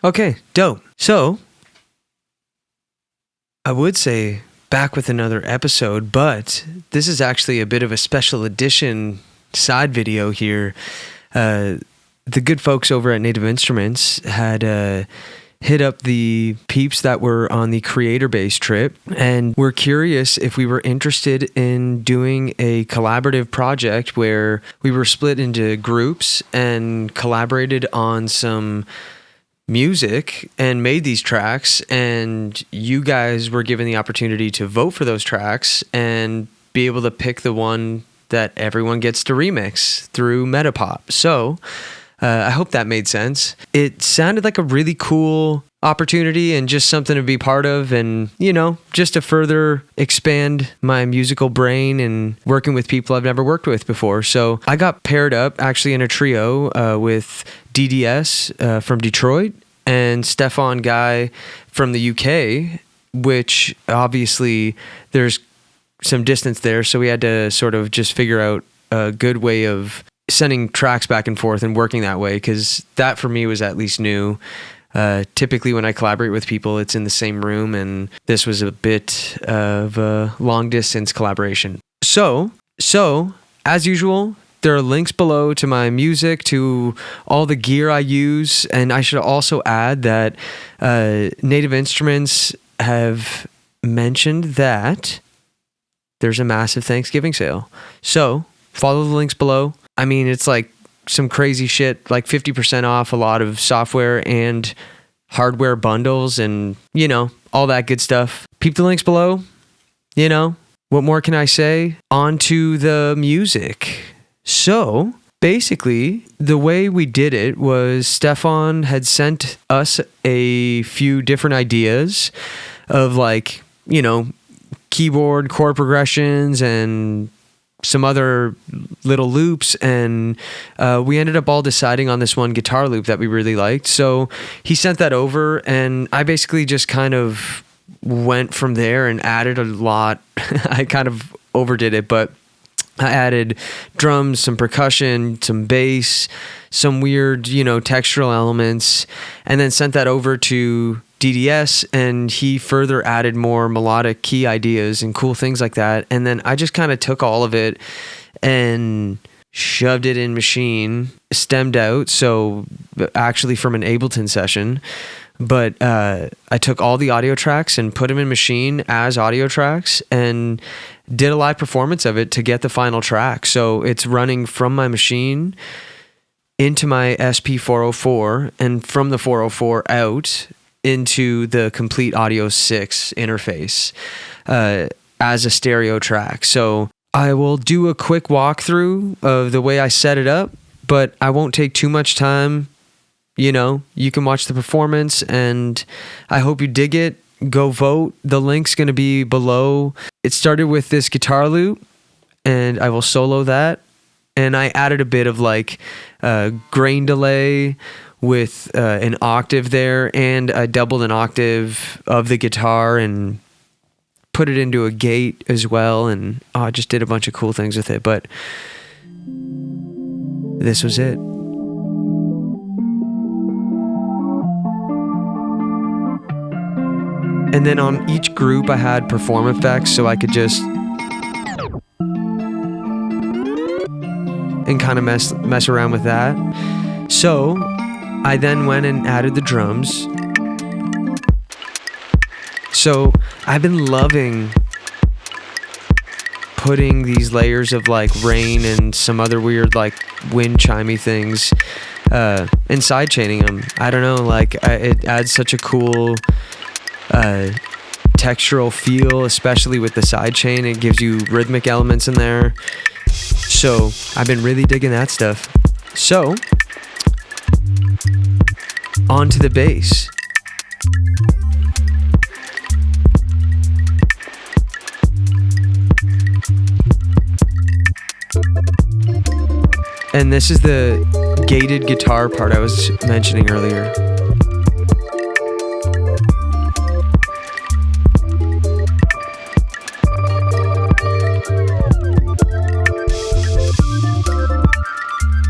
Okay, dope. So, I would say back with another episode, but this is actually a bit of a special edition side video here. The good folks over at Native Instruments had hit up the peeps that were on the creator base trip and were curious if we were interested in doing a collaborative project where we were split into groups and collaborated on some music and made these tracks, and you guys were given the opportunity to vote for those tracks and be able to pick the one that everyone gets to remix through Metapop. So I hope that made sense. It sounded like a really cool opportunity and just something to be part of, and just to further expand my musical brain and working with people I've never worked with before. So I got paired up actually in a trio with DDS from Detroit and Stefan guy from the UK, which obviously there's some distance there, so we had to sort of just figure out a good way of sending tracks back and forth and working that way, because that for me was at least new. Typically when I collaborate with people, it's in the same room, and this was a bit of a long distance collaboration. So as usual, there are links below to my music, to all the gear I use, and I should also add that Native Instruments have mentioned that there's a massive Thanksgiving sale. So follow the links below. I mean, it's like some crazy shit, like 50% off a lot of software and hardware bundles and, all that good stuff. Peep the links below. What more can I say? On to the music. So basically, the way we did it was Stefan had sent us a few different ideas of keyboard chord progressions and some other little loops, and we ended up all deciding on this one guitar loop that we really liked. So he sent that over, and I basically just kind of went from there and added a lot. I kind of overdid it, but I added drums, some percussion, some bass, some weird, textural elements, and then sent that over to DDS, and he further added more melodic key ideas and cool things like that. And then I just kind of took all of it and shoved it in Maschine, stemmed out, so actually from an Ableton session. But I took all the audio tracks and put them in Maschine as audio tracks and did a live performance of it to get the final track. So it's running from my Maschine into my SP404 and from the 404 out into the Complete Audio 6 interface as a stereo track. So I will do a quick walkthrough of the way I set it up, but I won't take too much time. You can watch the performance, and I hope you dig it. Go vote. The link's going to be below. It started with this guitar loop, and I will solo that. And I added a bit of grain delay with an octave there, and I doubled an octave of the guitar and put it into a gate as well, and I just did a bunch of cool things with it. But this was it. And then on each group I had perform effects, so I could just and kind of mess around with that. So I then went and added the drums. So I've been loving putting these layers of rain and some other weird wind chimey things and side chaining them. I don't know, it adds such a cool textural feel, especially with the side chain. It gives you rhythmic elements in there. So I've been really digging that stuff. So on to the bass. And this is the gated guitar part I was mentioning earlier.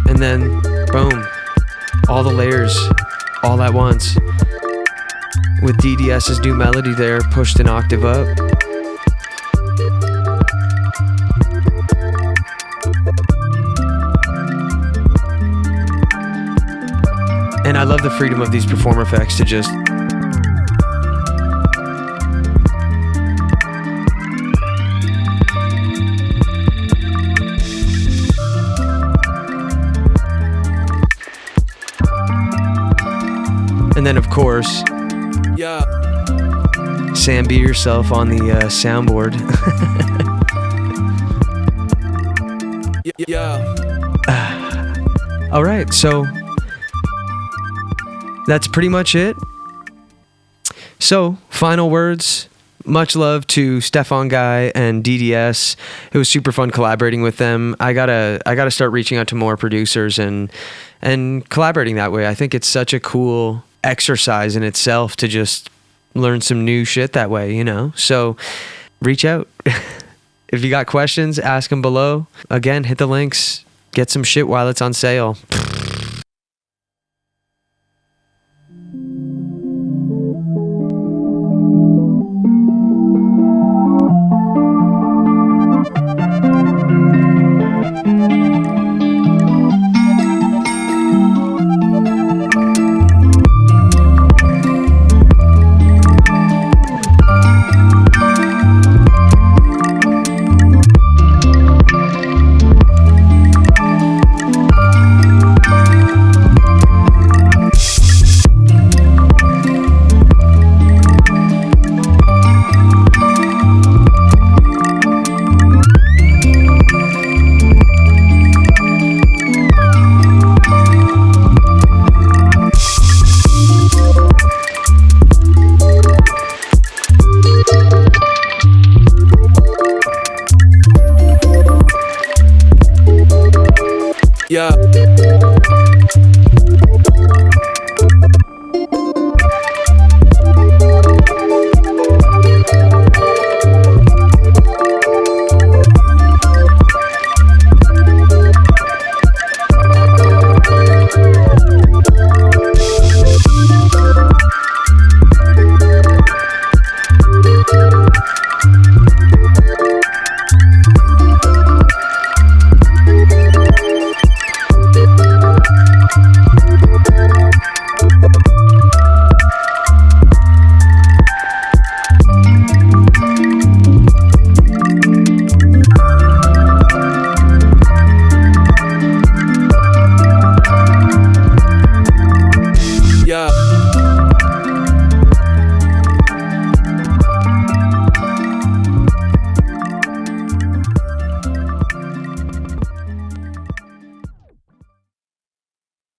And then, boom, all the layers, all at once. With DDS's new melody there, pushed an octave up. And I love the freedom of these perform effects to just... And then, of course, Sam, be yourself on the soundboard. All right, so that's pretty much it. So, final words. Much love to Stefan Guy and DDS. It was super fun collaborating with them. I gotta start reaching out to more producers and collaborating that way. I think it's such a cool exercise in itself to just learn some new shit that way, you know? So reach out. If you got questions, ask them below. Again, hit the links. Get some shit while it's on sale.